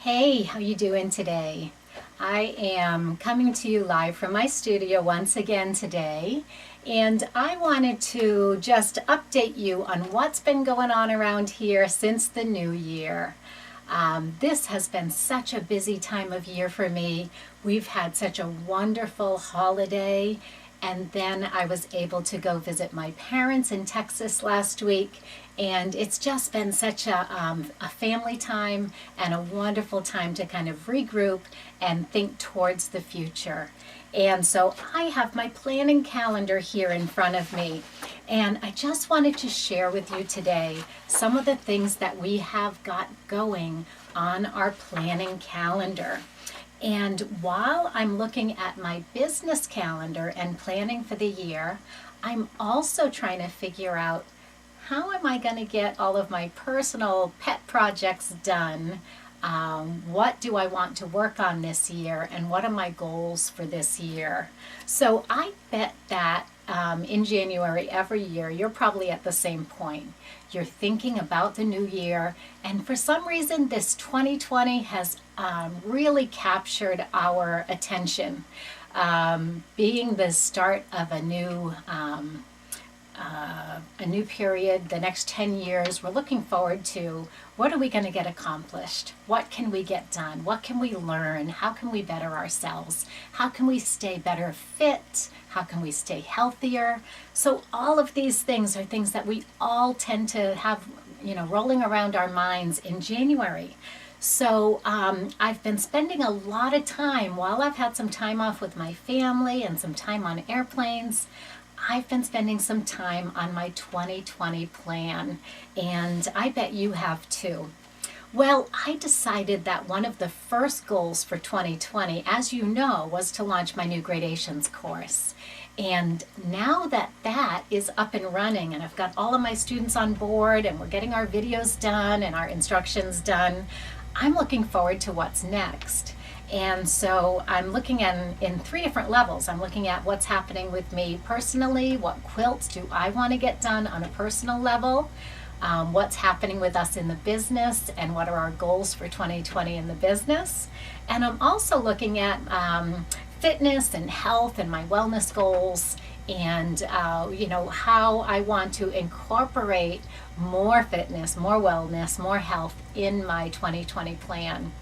Hey, how you doing today? I am coming to you live from my studio once again today, and I wanted to just update you on what's been going on around here since the new year. This has been such a busy time of year for me. We've had such a wonderful holiday, and then I was able to go visit my parents in Texas last week, and it's just been such a family time and a wonderful time to kind of regroup and think towards the future. And so I have my planning calendar here in front of me, and I just wanted to share with you today some of the things that we have got going on our planning calendar. And while I'm looking at my business calendar and planning for the year, I'm also trying to figure out how am I going to get all of my personal pet projects done? What do I want to work on this year, and what are my goals for this year? So I bet that in January every year, you're probably at the same point. You're thinking about the new year, and for some reason, this 2020 has really captured our attention. Being the start of a new period, the next 10 years, we're looking forward to what are we going to get accomplished? What can we get done? What can we learn? How can we better ourselves? How can we stay better fit? How can we stay healthier? So all of these things are things that we all tend to have, rolling around our minds in January. So I've been spending a lot of time, while I've had some time off with my family and some time on airplanes, I've been spending some time on my 2020 plan, and I bet you have too. Well, I decided that one of the first goals for 2020, as you know, was to launch my new gradations course. And now that that is up and running, and I've got all of my students on board, and we're getting our videos done and our instructions done, I'm looking forward to what's next. And so I'm looking at in three different levels. I'm looking at what's happening with me personally, what quilts do I want to get done on a personal level, what's happening with us in the business, and what are our goals for 2020 in the business. And I'm also looking at fitness and health and my wellness goals, and how I want to incorporate more fitness, more wellness, more health in my 2020 plan.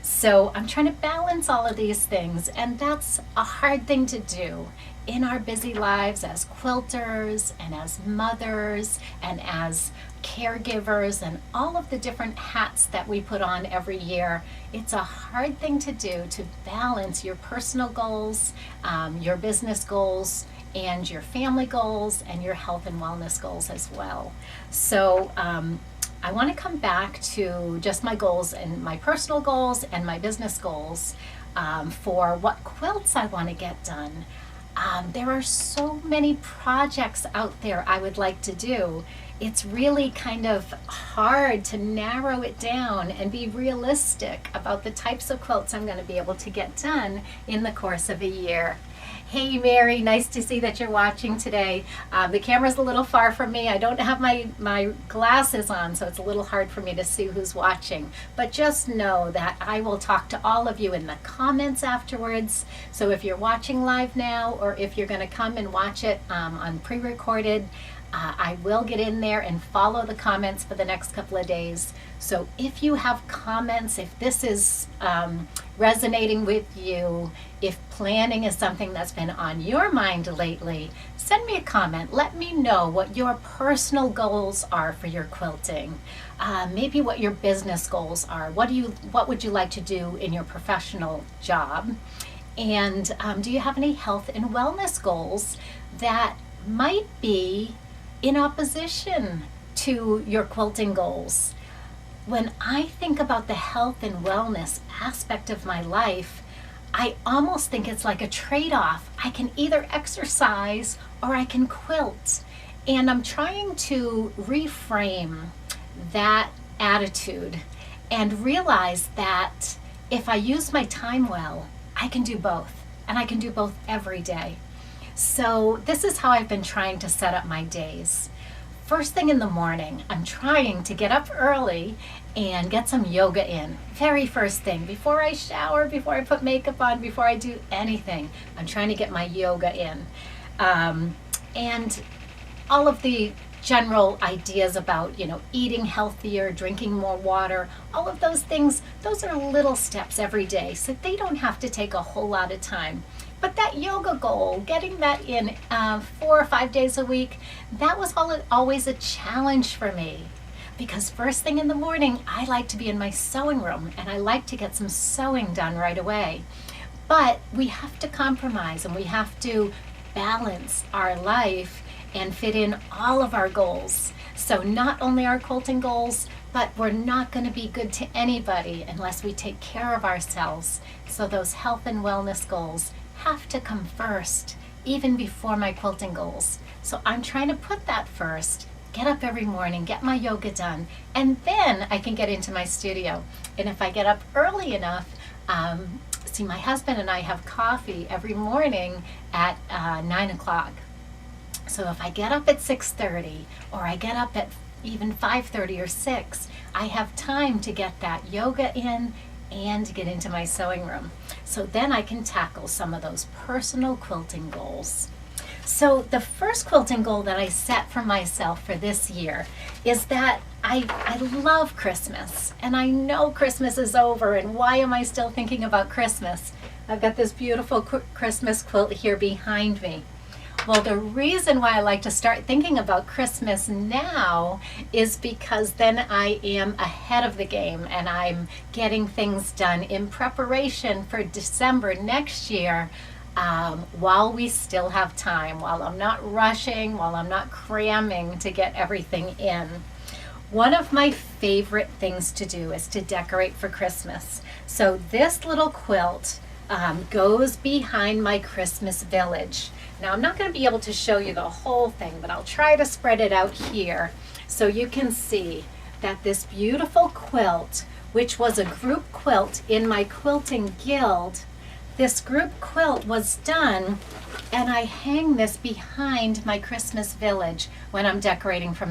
So I'm trying to balance all of these things, and that's a hard thing to do in our busy lives as quilters and as mothers and as caregivers and all of the different hats that we put on every year. It's a hard thing to do to balance your personal goals, your business goals, and your family goals and your health and wellness goals as well. So I want to come back to just my goals and my personal goals and my business goals for what quilts I want to get done. There are so many projects out there I would like to do. It's really kind of hard to narrow it down and be realistic about the types of quilts I'm going to be able to get done in the course of a year. Hey Mary, nice to see that you're watching today. The camera's a little far from me. I don't have my glasses on, so it's a little hard for me to see who's watching. But just know that I will talk to all of you in the comments afterwards. So if you're watching live now, or if you're going to come and watch it on pre-recorded, I will get in there and follow the comments for the next couple of days. So if you have comments, if this is resonating with you, if planning is something that's been on your mind lately, send me a comment. Let me know what your personal goals are for your quilting. Maybe what your business goals are. What would you like to do in your professional job? And do you have any health and wellness goals that might be in opposition to your quilting goals? When I think about the health and wellness aspect of my life, I almost think it's like a trade-off. I can either exercise or I can quilt. And I'm trying to reframe that attitude and realize that if I use my time well, I can do both. And I can do both every day. So this is how I've been trying to set up my days. first thing in the morning, I'm trying to get up early and get some yoga in. Very first thing, before I shower, before I put makeup on, before I do anything, I'm trying to get my yoga in. And all of the general ideas about, eating healthier, drinking more water, all of those things, those are little steps every day, so they don't have to take a whole lot of time. But that yoga goal, getting that in 4 or 5 days a week, that was always a challenge for me. Because first thing in the morning, I like to be in my sewing room and I like to get some sewing done right away. But we have to compromise and we have to balance our life and fit in all of our goals. So not only our quilting goals, but we're not going to be good to anybody unless we take care of ourselves. So those health and wellness goals have to come first, even before my quilting goals. So I'm trying to put that first, get up every morning, get my yoga done, and then I can get into my studio. And if I get up early enough, see, my husband and I have coffee every morning at 9 o'clock. So if I get up at 6:30 or I get up at even 5:30 or 6, I have time to get that yoga in and get into my sewing room. So then I can tackle some of those personal quilting goals. So the first quilting goal that I set for myself for this year is that I love Christmas, and I know Christmas is over, and why am I still thinking about Christmas? I've got this beautiful Christmas quilt here behind me. Well, the reason why I like to start thinking about Christmas now is because then I am ahead of the game and I'm getting things done in preparation for December next year, while we still have time, while I'm not rushing, while I'm not cramming to get everything in. One of my favorite things to do is to decorate for Christmas. So this little quilt goes behind my Christmas village. Now I'm not going to be able to show you the whole thing, but I'll try to spread it out here so you can see that this beautiful quilt, which was a group quilt in my quilting guild, this group quilt was done, and I hang this behind my Christmas village when I'm decorating for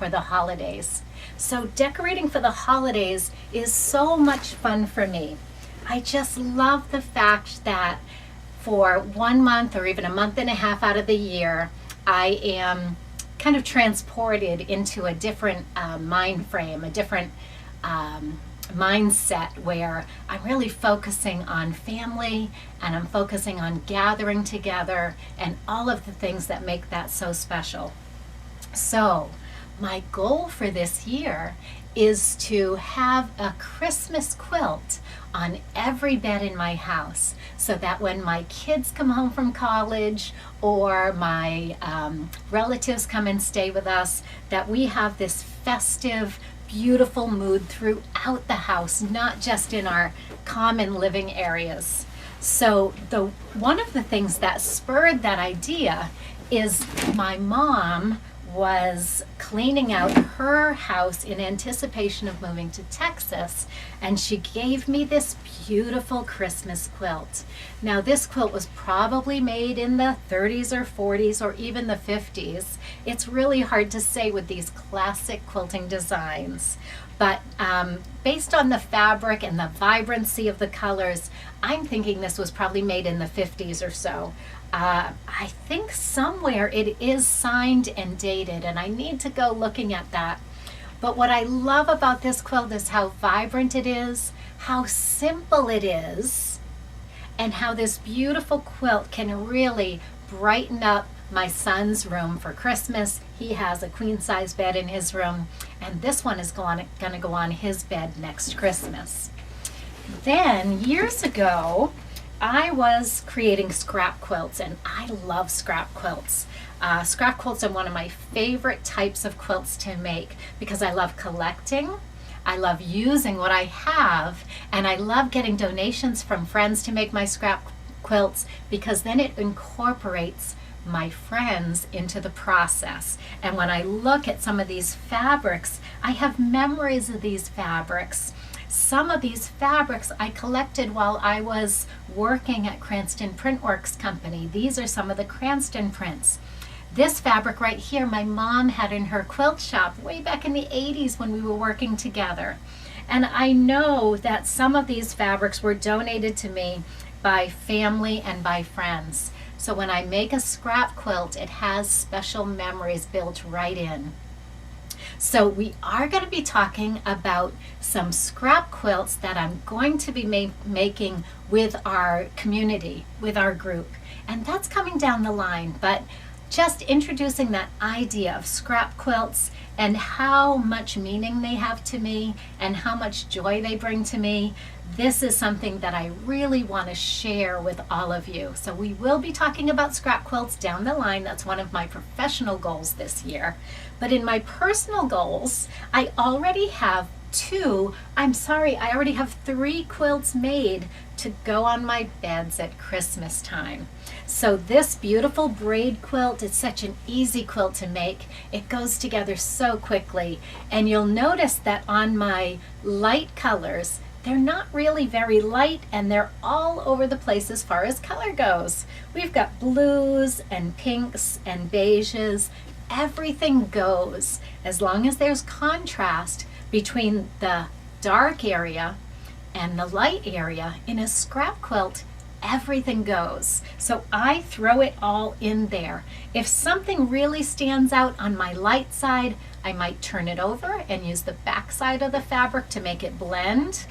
the holidays. So decorating for the holidays is so much fun for me. I just love the fact that for 1 month or even a month and a half out of the year, I am kind of transported into a different mind frame, a different mindset where I'm really focusing on family and I'm focusing on gathering together and all of the things that make that so special. So my goal for this year is to have a Christmas quilt on every bed in my house, so that when my kids come home from college or my relatives come and stay with us, that we have this festive, beautiful mood throughout the house, not just in our common living areas. So one of the things that spurred that idea is my mom was cleaning out her house in anticipation of moving to Texas, and she gave me this beautiful Christmas quilt. Now this quilt was probably made in the 30s or 40s or even the 50s. It's really hard to say with these classic quilting designs, but based on the fabric and the vibrancy of the colors, I'm thinking this was probably made in the 50s or so. I think somewhere it is signed and dated, and I need to go looking at that. But what I love about this quilt is how vibrant it is, how simple it is, and how this beautiful quilt can really brighten up my son's room for Christmas. He has a queen size bed in his room, and this one is going to go on his bed next Christmas. Then years ago, I was creating scrap quilts, and I love scrap quilts. Scrap quilts are one of my favorite types of quilts to make because I love collecting, I love using what I have, and I love getting donations from friends to make my scrap quilts because then it incorporates my friends into the process. And when I look at some of these fabrics, I have memories of these fabrics. Some of these fabrics I collected while I was working at Cranston Printworks Company. These are some of the Cranston prints. This fabric right here, my mom had in her quilt shop way back in the 80s when we were working together. And I know that some of these fabrics were donated to me by family and by friends. So when I make a scrap quilt, it has special memories built right in. So we are going to be talking about some scrap quilts that I'm going to be making with our community, with our group. And that's coming down the line, but just introducing that idea of scrap quilts and how much meaning they have to me and how much joy they bring to me. This is something that I really want to share with all of you. So we will be talking about scrap quilts down the line. That's one of my professional goals this year. But in my personal goals, I already have I already have 3 quilts made to go on my beds at Christmas time. So this beautiful braid quilt is such an easy quilt to make. It goes together so quickly. And you'll notice that on my light colors, they're not really very light, and they're all over the place as far as color goes. We've got blues and pinks and beiges. Everything goes as long as there's contrast between the dark area and the light area. In a scrap quilt, everything goes. So I throw it all in there. If something really stands out on my light side, I might turn it over and use the back side of the fabric to make it blend.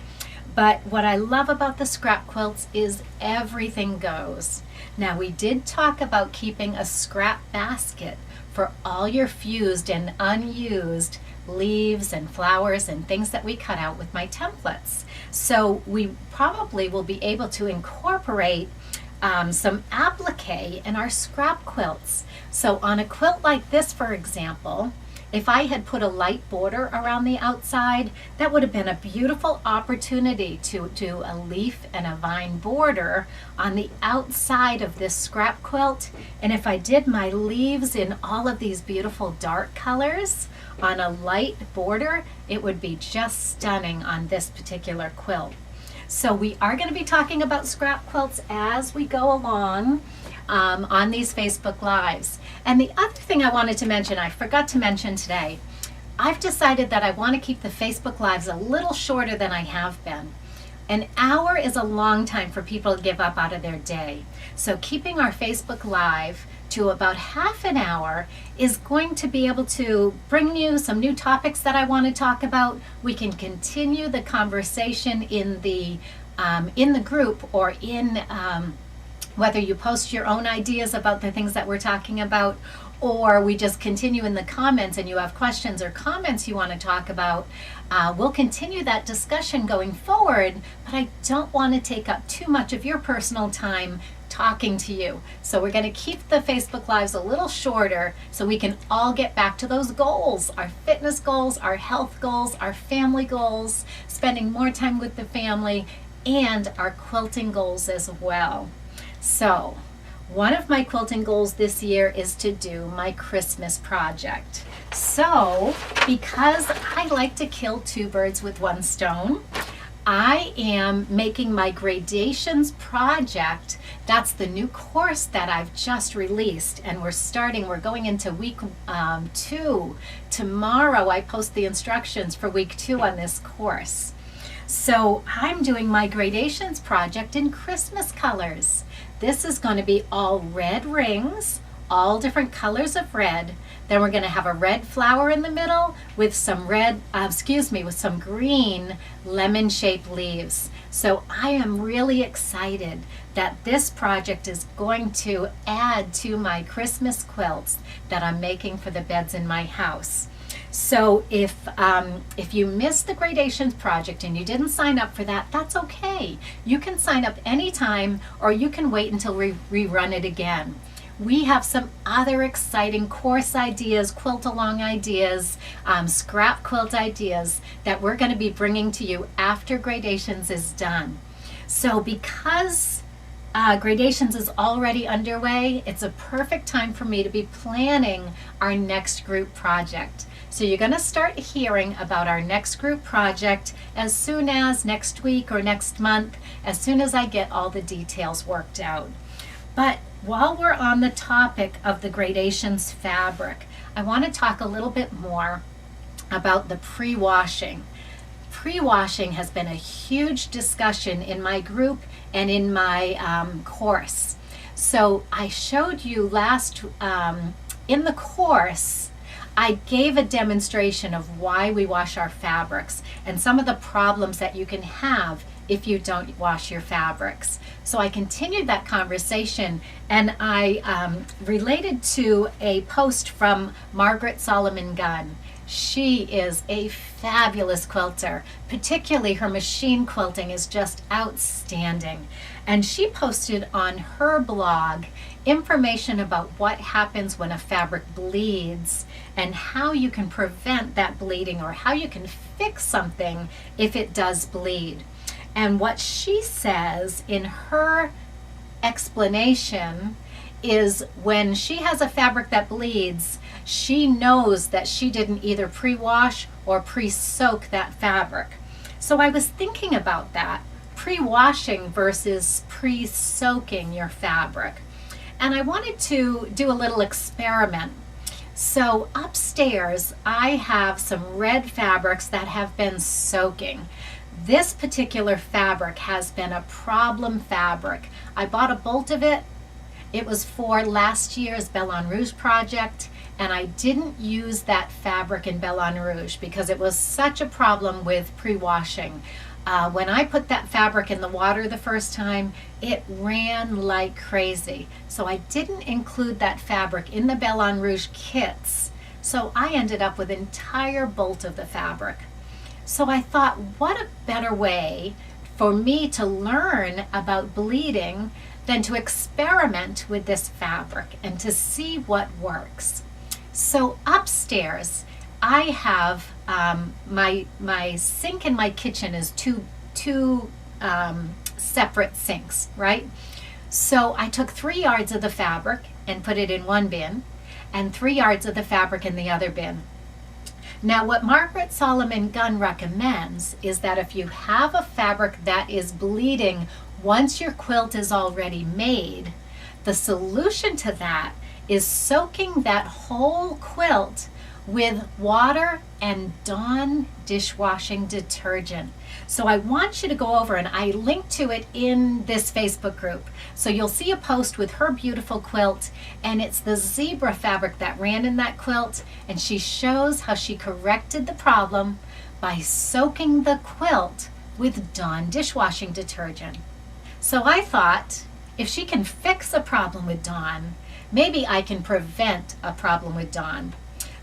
But what I love about the scrap quilts is everything goes. Now, we did talk about keeping a scrap basket for all your fused and unused leaves and flowers and things that we cut out with my templates. So we probably will be able to incorporate some applique in our scrap quilts. So on a quilt like this, for example, if I had put a light border around the outside, that would have been a beautiful opportunity to do a leaf and a vine border on the outside of this scrap quilt. And if I did my leaves in all of these beautiful dark colors on a light border, it would be just stunning on this particular quilt. So we are going to be talking about scrap quilts as we go along on these Facebook Lives. And the other thing I wanted to mention, I forgot to mention today, I've decided that I want to keep the Facebook Lives a little shorter than I have been. An hour is a long time for people to give up out of their day. So keeping our Facebook Live to about half an hour is going to be able to bring you some new topics that I want to talk about. We can continue the conversation in the group, or in whether you post your own ideas about the things that we're talking about, or we just continue in the comments and you have questions or comments you want to talk about. We'll continue that discussion going forward, but I don't want to take up too much of your personal time talking to you. So we're going to keep the Facebook Lives a little shorter so we can all get back to those goals, our fitness goals, our health goals, our family goals, spending more time with the family, and our quilting goals as well. So one of my quilting goals this year is to do my Christmas project. So because I like to kill 2 birds with 1 stone, I am making my gradations project. That's the new course that I've just released, and we're going into week 2. Tomorrow I post the instructions for week 2 on this course. So I'm doing my gradations project in Christmas colors. This is going to be all red rings, all different colors of red. Then we're going to have a red flower in the middle with some with some green lemon-shaped leaves. So I am really excited that this project is going to add to my Christmas quilts that I'm making for the beds in my house. So if you missed the gradations project and you didn't sign up for that, that's okay. You can sign up anytime, or you can wait until we rerun it again. We have some other exciting course ideas, quilt along ideas, scrap quilt ideas that we're going to be bringing to you after gradations is done. So because gradations is already underway, it's a perfect time for me to be planning our next group project. So you're going to start hearing about our next group project as soon as next week or next month, as soon as I get all the details worked out. But While we're on the topic of the gradations fabric, I want to talk a little bit more about the pre-washing. Pre-washing has been a huge discussion in my group and in my course. So I showed you in the course, I gave a demonstration of why we wash our fabrics and some of the problems that you can have if you don't wash your fabrics. So I continued that conversation, and I related to a post from Margaret Solomon Gunn. She is a fabulous quilter. Particularly her machine quilting is just outstanding. And she posted on her blog information about what happens when a fabric bleeds and how you can prevent that bleeding, or how you can fix something if it does bleed. And what she says in her explanation is when she has a fabric that bleeds, she knows that she didn't either pre-wash or pre-soak that fabric. So I was thinking about that, pre-washing versus pre-soaking your fabric. And I wanted to do a little experiment. So upstairs, I have some red fabrics that have been soaking. This particular fabric has been a problem fabric. I bought a bolt of it. It was for last year's Belle Rouge project, and I didn't use that fabric in Belle Rouge because it was such a problem with pre-washing. When I put that fabric in the water the first time, it ran like crazy. So I didn't include that fabric in the Belle Rouge kits. So I ended up with an entire bolt of the fabric. So I thought, what a better way for me to learn about bleeding than to experiment with this fabric and to see what works. So upstairs, I have my sink in my kitchen is two separate sinks, right? So I took 3 yards of the fabric and put it in one bin, and 3 yards of the fabric in the other bin. Now, what Margaret Solomon Gunn recommends is that if you have a fabric that is bleeding once your quilt is already made, the solution to that is soaking that whole quilt with water and Dawn dishwashing detergent. So I want you to go over, and I linked to it in this Facebook group. So you'll see a post with her beautiful quilt, and it's the zebra fabric that ran in that quilt, and she shows how she corrected the problem by soaking the quilt with Dawn dishwashing detergent. So I thought, if she can fix a problem with Dawn, maybe I can prevent a problem with Dawn.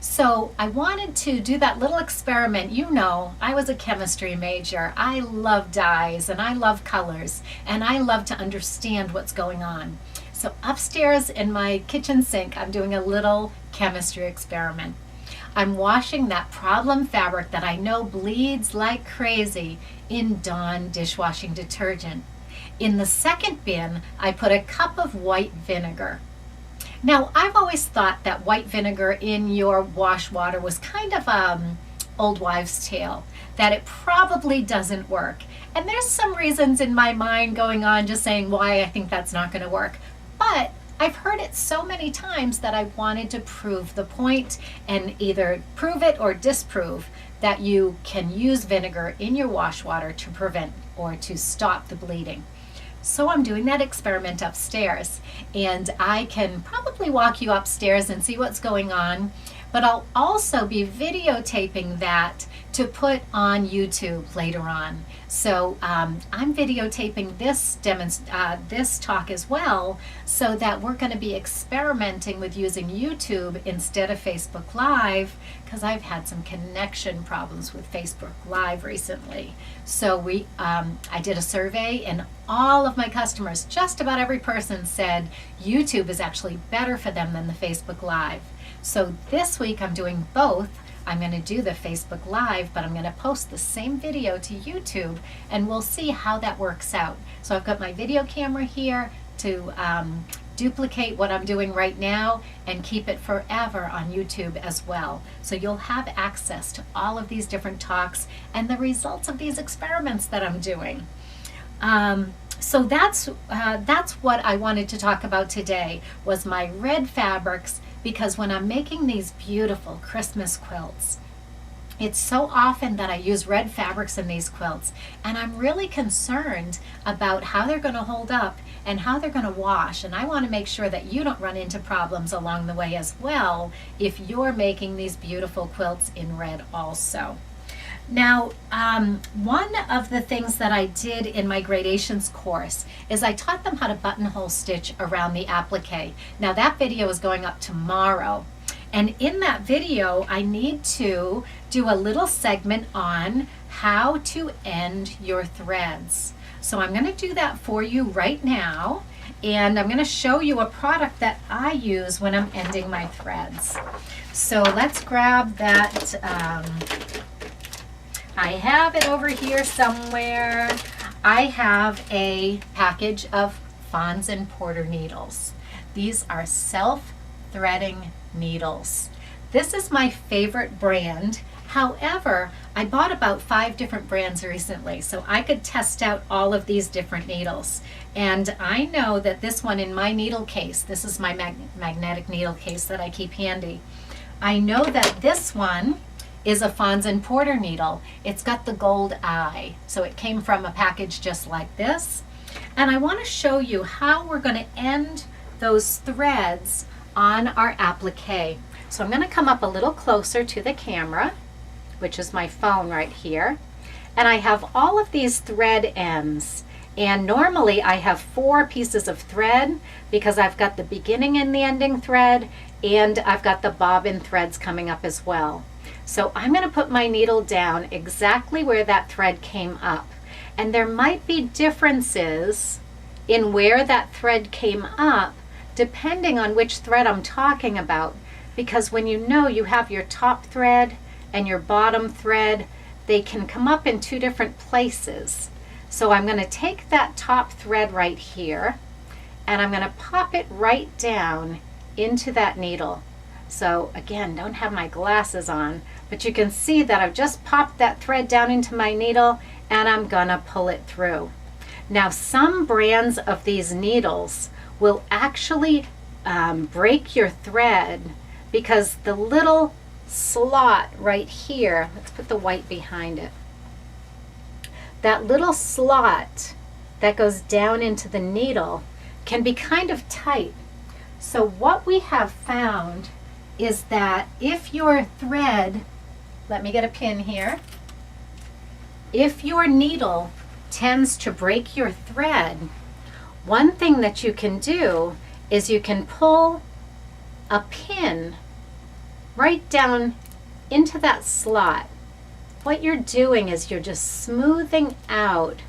So I wanted to do that little experiment. You know, I was a chemistry major. I love dyes and I love colors and I love to understand what's going on. So upstairs in my kitchen sink, I'm doing a little chemistry experiment. I'm washing that problem fabric that I know bleeds like crazy in Dawn dishwashing detergent. In the second bin, I put a cup of white vinegar. Now, I've always thought that white vinegar in your wash water was kind of old wives' tale, that it probably doesn't work. And there's some reasons in my mind going on just saying why I think that's not going to work. But I've heard it so many times that I wanted to prove the point and either prove it or disprove that you can use vinegar in your wash water to prevent or to stop the bleeding. So I'm doing that experiment upstairs, and I can probably walk you upstairs and see what's going on, but I'll also be videotaping that to put on YouTube later on. So I'm videotaping this talk as well, so that we're going to be experimenting with using YouTube instead of Facebook Live, because I've had some connection problems with Facebook Live recently. So I did a survey, and all of my customers, just about every person, said YouTube is actually better for them than the Facebook Live. So this week I'm doing both. I'm going to do the Facebook Live, but I'm going to post the same video to YouTube, and we'll see how that works out. So I've got my video camera here to duplicate what I'm doing right now and keep it forever on YouTube as well. So you'll have access to all of these different talks and the results of these experiments that I'm doing. So that's what I wanted to talk about today, was my red fabrics, because when I'm making these beautiful Christmas quilts, it's so often that I use red fabrics in these quilts, and I'm really concerned about how they're going to hold up and how they're going to wash, and I want to make sure that you don't run into problems along the way as well if you're making these beautiful quilts in red also. Now, one of the things that I did in my gradations course is I taught them how to buttonhole stitch around the applique. Now that video is going up tomorrow. And in that video, I need to do a little segment on how to end your threads. So I'm going to do that for you right now. And I'm going to show you a product that I use when I'm ending my threads. So let's grab that. I have it over here somewhere. I have a package of Fons and Porter needles. These are self-threading needles. This is my favorite brand. However, I bought about 5 different brands recently, so I could test out all of these different needles. And I know that this one in my needle case, this is my magnetic needle case that I keep handy. I know that this one is a Fons and Porter needle. It's got the gold eye, so it came from a package just like this. And I want to show you how we're going to end those threads on our applique. So I'm going to come up a little closer to the camera, which is my phone right here, and I have all of these thread ends, and normally I have 4 pieces of thread because I've got the beginning and the ending thread, and I've got the bobbin threads coming up as well. So I'm going to put my needle down exactly where that thread came up, and there might be differences in where that thread came up depending on which thread I'm talking about, because when you have your top thread and your bottom thread, they can come up in 2 different places. So I'm going to take that top thread right here and I'm going to pop it right down into that needle. So again, don't have my glasses on, but you can see that I've just popped that thread down into my needle and I'm gonna pull it through. Now some brands of these needles will actually break your thread because the little slot right here, let's put the white behind it, that little slot that goes down into the needle can be kind of tight. So what we have found is that if your thread, let me get a pin here, if your needle tends to break your thread, one thing that you can do is you can pull a pin right down into that slot. What you're doing is you're just smoothing out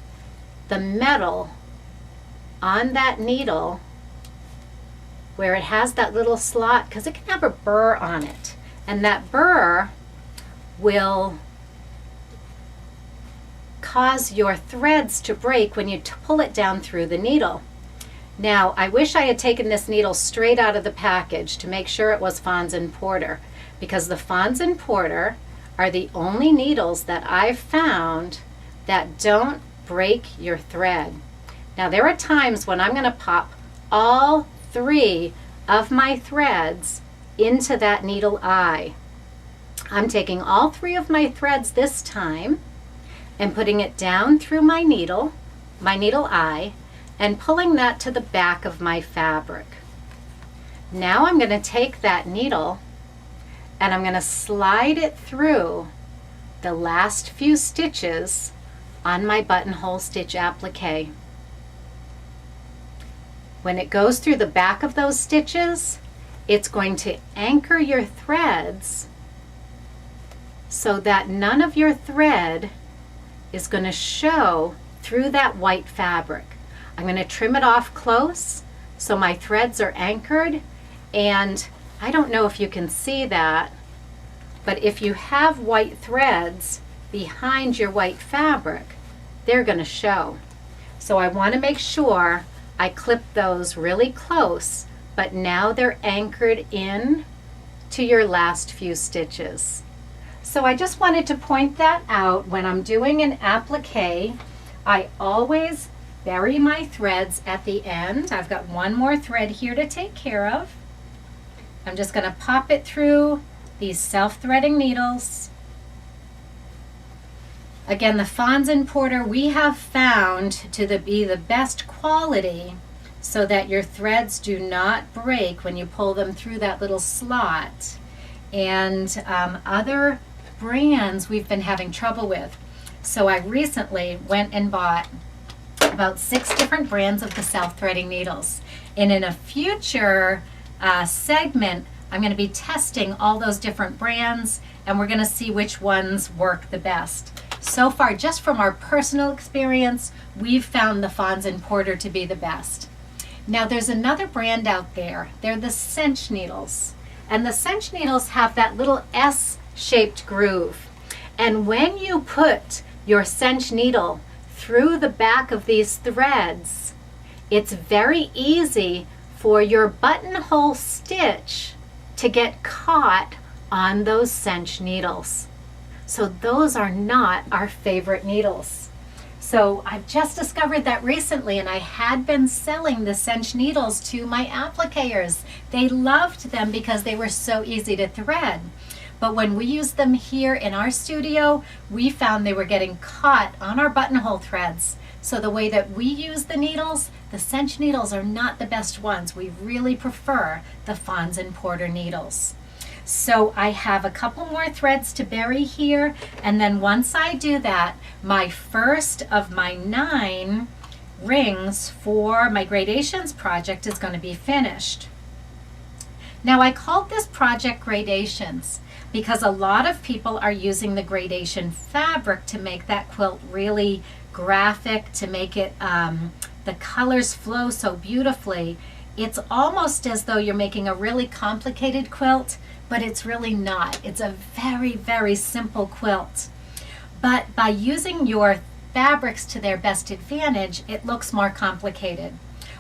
the metal on that needle where it has that little slot, because it can have a burr on it, and that burr will cause your threads to break when you pull it down through the needle. Now, I wish I had taken this needle straight out of the package to make sure it was Fons and Porter, because the Fons and Porter are the only needles that I've found that don't break your thread. Now, there are times when I'm going to pop all 3 of my threads into that needle eye. I'm taking all 3 of my threads this time and putting it down through my needle eye, and pulling that to the back of my fabric. Now I'm going to take that needle and I'm going to slide it through the last few stitches on my buttonhole stitch applique. When it goes through the back of those stitches, it's going to anchor your threads so that none of your thread is going to show through that white fabric. I'm going to trim it off close so my threads are anchored, and I don't know if you can see that, but if you have white threads behind your white fabric, they're going to show. So I want to make sure I clip those really close, but now they're anchored in to your last few stitches. So I just wanted to point that out. When I'm doing an applique, I always bury my threads at the end. I've got one more thread here to take care of. I'm just going to pop it through these self-threading needles. Again, the Fons and Porter we have found to be the best quality so that your threads do not break when you pull them through that little slot. And other brands we've been having trouble with. So I recently went and bought about 6 different brands of the self-threading needles. And in a future segment, I'm going to be testing all those different brands, and we're going to see which ones work the best. So far, just from our personal experience, we've found the Fons and Porter to be the best. Now there's another brand out there. They're the cinch needles. And the cinch needles have that little S-shaped groove. And when you put your cinch needle through the back of these threads, it's very easy for your buttonhole stitch to get caught on those cinch needles. So those are not our favorite needles. So I've just discovered that recently, and I had been selling the cinch needles to my applicators. They loved them because they were so easy to thread. But when we used them here in our studio, we found they were getting caught on our buttonhole threads. So the way that we use the needles, the cinch needles are not the best ones. We really prefer the Fons and Porter needles. So I have a couple more threads to bury here, and then once I do that, my first of my 9 rings for my gradations project is going to be finished. Now I called this project Gradations because a lot of people are using the gradation fabric to make that quilt really graphic, to make it the colors flow so beautifully. It's almost as though you're making a really complicated quilt, but it's really not. It's a very, very simple quilt. But by using your fabrics to their best advantage, it looks more complicated.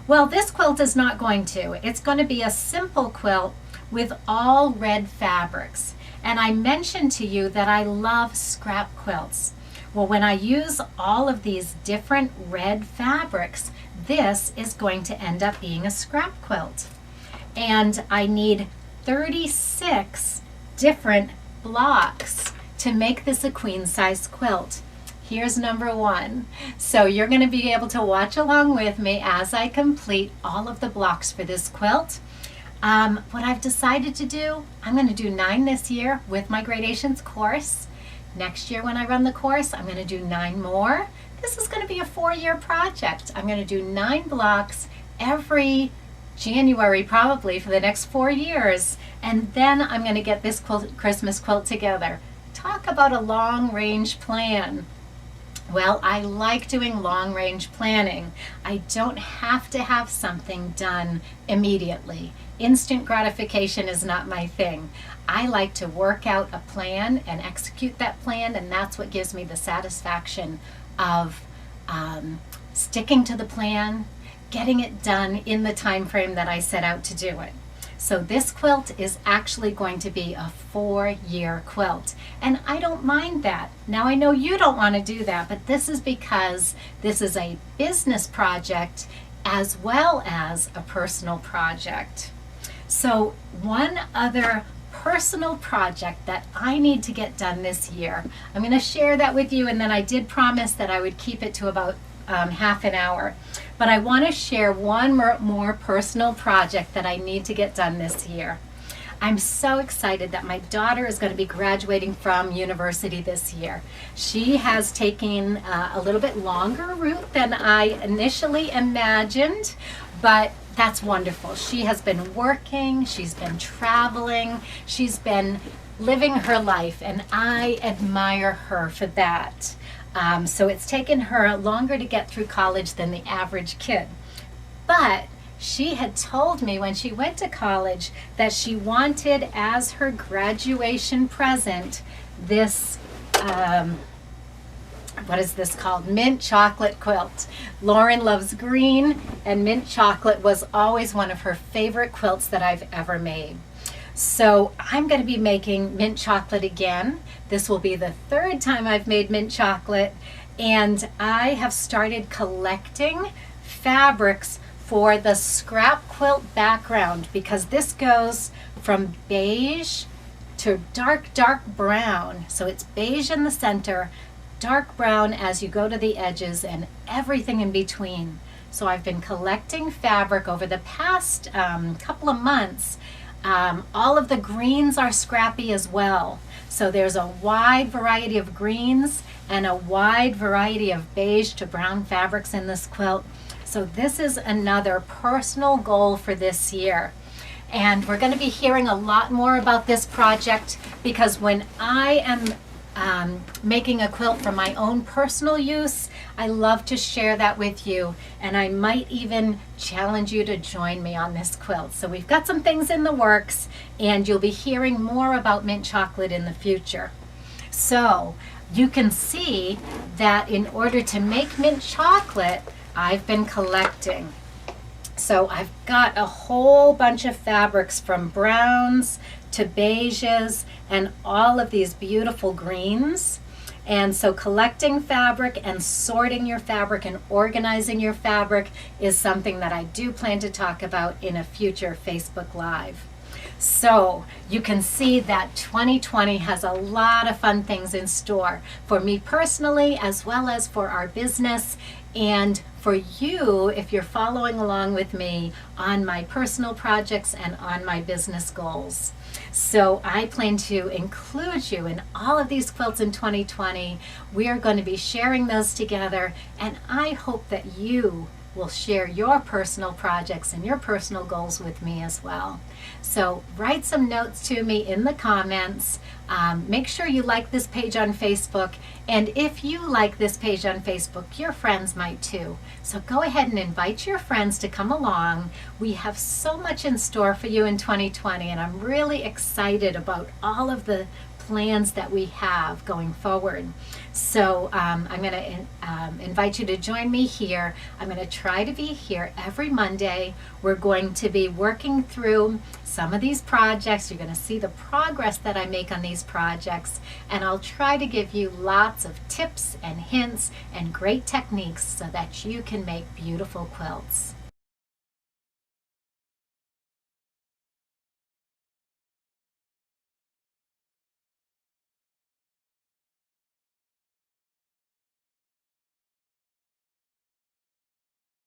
Well, this quilt is not going to. It's going to be a simple quilt with all red fabrics. And I mentioned to you that I love scrap quilts. Well, when I use all of these different red fabrics, this is going to end up being a scrap quilt. And I need 36 different blocks to make this a queen size quilt. Here's number 1. So you're going to be able to watch along with me as I complete all of the blocks for this quilt. What I've decided to do, I'm going to do 9 this year with my gradations course. Next year when I run the course, I'm going to do 9 more. This is going to be a 4-year project. I'm going to do 9 blocks every January probably for the next 4 years, and then I'm going to get this Christmas quilt together. Talk about a long-range plan. Well, I like doing long-range planning. I don't have to have something done immediately. Instant gratification is not my thing. I like to work out a plan and execute that plan, and that's what gives me the satisfaction of sticking to the plan, getting it done in the time frame that I set out to do it. So this quilt is actually going to be a 4-year quilt, and I don't mind that. Now I know you don't want to do that, but this is because this is a business project as well as a personal project. So one other personal project that I need to get done this year, I'm going to share that with you, and then I did promise that I would keep it to about half an hour. But I want to share one more personal project that I need to get done this year. I'm so excited that my daughter is going to be graduating from university this year. She has taken a little bit longer route than I initially imagined, but that's wonderful. She has been working, she's been traveling, she's been living her life, and I admire her for that. So it's taken her longer to get through college than the average kid. But she had told me when she went to college that she wanted as her graduation present this, what is this called? Mint chocolate quilt. Lauren loves green, and mint chocolate was always one of her favorite quilts that I've ever made. So I'm going to be making mint chocolate again. This will be the 3rd time I've made mint chocolate, and I have started collecting fabrics for the scrap quilt background, because this goes from beige to dark brown. So it's beige in the center, dark brown as you go to the edges, and everything in between. So I've been collecting fabric over the past couple of months. All of the greens are scrappy as well. So there's a wide variety of greens and a wide variety of beige to brown fabrics in this quilt. So this is another personal goal for this year. And we're going to be hearing a lot more about this project, because when I am making a quilt for my own personal use, I love to share that with you, and I might even challenge you to join me on this quilt. So we've got some things in the works, and you'll be hearing more about mint chocolate in the future. So you can see that in order to make mint chocolate, I've been collecting. So I've got a whole bunch of fabrics, from browns to beiges and all of these beautiful greens. And so collecting fabric and sorting your fabric and organizing your fabric is something that I do plan to talk about in a future Facebook Live. So you can see that 2020 has a lot of fun things in store for me personally, as well as for our business, and for you if you're following along with me on my personal projects and on my business goals. So I plan to include you in all of these quilts in 2020. We are going to be sharing those together, and I hope that you will share your personal projects and your personal goals with me as well. So write some notes to me in the comments. Make sure you like this page on Facebook, and if you like this page on Facebook, your friends might too. So go ahead and invite your friends to come along. We have so much in store for you in 2020, and I'm really excited about all of the plans that we have going forward. So I'm going to invite you to join me here. I'm going to try to be here every Monday. We're going to be working through some of these projects. You're going to see the progress that I make on these projects, and I'll try to give you lots of tips and hints and great techniques so that you can make beautiful quilts.